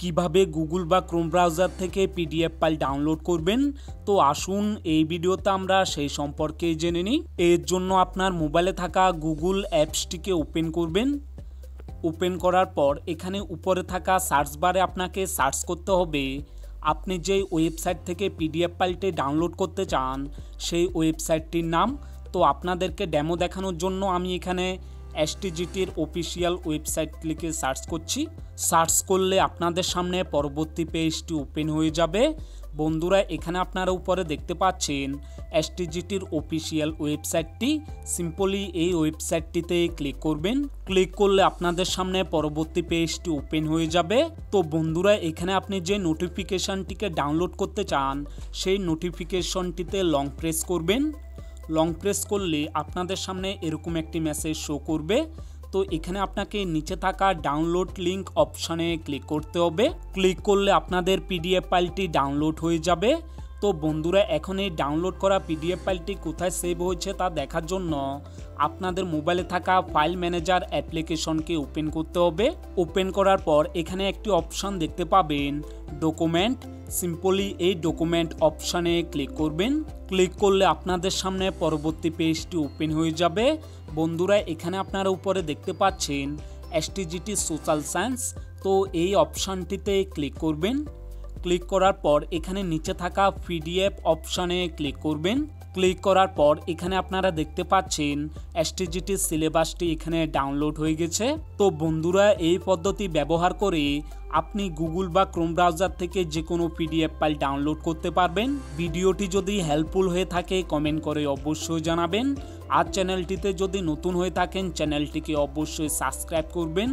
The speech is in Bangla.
কিভাবে গুগল বা ক্রোম ব্রাউজার থেকে পিডিএফ ফাইল ডাউনলোড করবেন। তো আসুন এই ভিডিওতে আমরা সেই সম্পর্কে জেনে নিই। এর জন্য আপনার মোবাইলে থাকা গুগল অ্যাপসটিকে ওপেন করবেন। ওপেন করার পর এখানে উপরে থাকা সার্চ বারে আপনাকে সার্চ করতে হবে আপনি যে ওয়েবসাইট থেকে পিডিএফ ফাইলটি ডাউনলোড করতে চান সেই ওয়েবসাইটটির নাম। তো আপনাদেরকে ডেমো দেখানোর জন্য আমি এখানে এসটিজিটির অফিসিয়াল ওয়েবসাইট লিখে সার্চ করছি। সার্চ করলে আপনাদের সামনে পরবর্তী পেজটি ওপেন হয়ে যাবে। বন্ধুরা, এখানে আপনারা উপরে দেখতে পাচ্ছেন এসটিজিটির অফিসিয়াল ওয়েবসাইটটি। সিম্পলি এই ওয়েবসাইটটিতে ক্লিক করবেন। ক্লিক করলে আপনাদের সামনে পরবর্তী পেজটি ওপেন হয়ে যাবে। তো বন্ধুরা, এখানে আপনি যে নোটিফিকেশনটিকে ডাউনলোড করতে চান সেই নোটিফিকেশনটিতে লং প্রেস করবেন। লং প্রেস করলে আপনাদের সামনে এরকম একটি মেসেজ শো করবে। তো এখানে আপনাকে নিচে থাকা ডাউনলোড লিংক অপশানে ক্লিক করতে হবে। ক্লিক করলে আপনাদের পিডিএফ ফাইলটি ডাউনলোড হয়ে যাবে। তো বন্ধুরা, এখন এই ডাউনলোড করা পিডিএফ ফাইলটি কোথায় সেভ হয়েছে তা দেখার জন্য আপনাদের মোবাইলে থাকা ফাইল ম্যানেজার অ্যাপ্লিকেশনকে ওপেন করতে হবে। ওপেন করার পর এখানে একটি অপশান দেখতে পাবেন ডকুমেন্ট। সিম্পলি এই ডকুমেন্ট অপশানে ক্লিক করবেন। ক্লিক করলে আপনাদের সামনে পরবর্তী পেজটি ওপেন হয়ে যাবে। বন্ধুরা, এখানে আপনারা উপরে দেখতে পাচ্ছেন এসটিজিটি সোশ্যাল সায়েন্স। তো এই অপশানটিতে ক্লিক করবেন। ক্লিক করার পর এখানে নিচে থাকা পিডিএফ অপশানে ক্লিক করবেন। ক্লিক করার পর এখানে আপনারা দেখতে পাচ্ছেন এসটিজিটির সিলেবাসটি এখানে ডাউনলোড হয়ে গেছে। তো বন্ধুরা, এই পদ্ধতি ব্যবহার করে আপনি গুগল বা ক্রোম ব্রাউজার থেকে যে কোনো পিডিএফ ফাইল ডাউনলোড করতে পারবেন। ভিডিওটি যদি হেল্পফুল হয়ে থাকে কমেন্ট করে অবশ্যই জানাবেন। আর চ্যানেলটিতে যদি নতুন হয়ে থাকেন চ্যানেলটিকে অবশ্যই সাবস্ক্রাইব করবেন।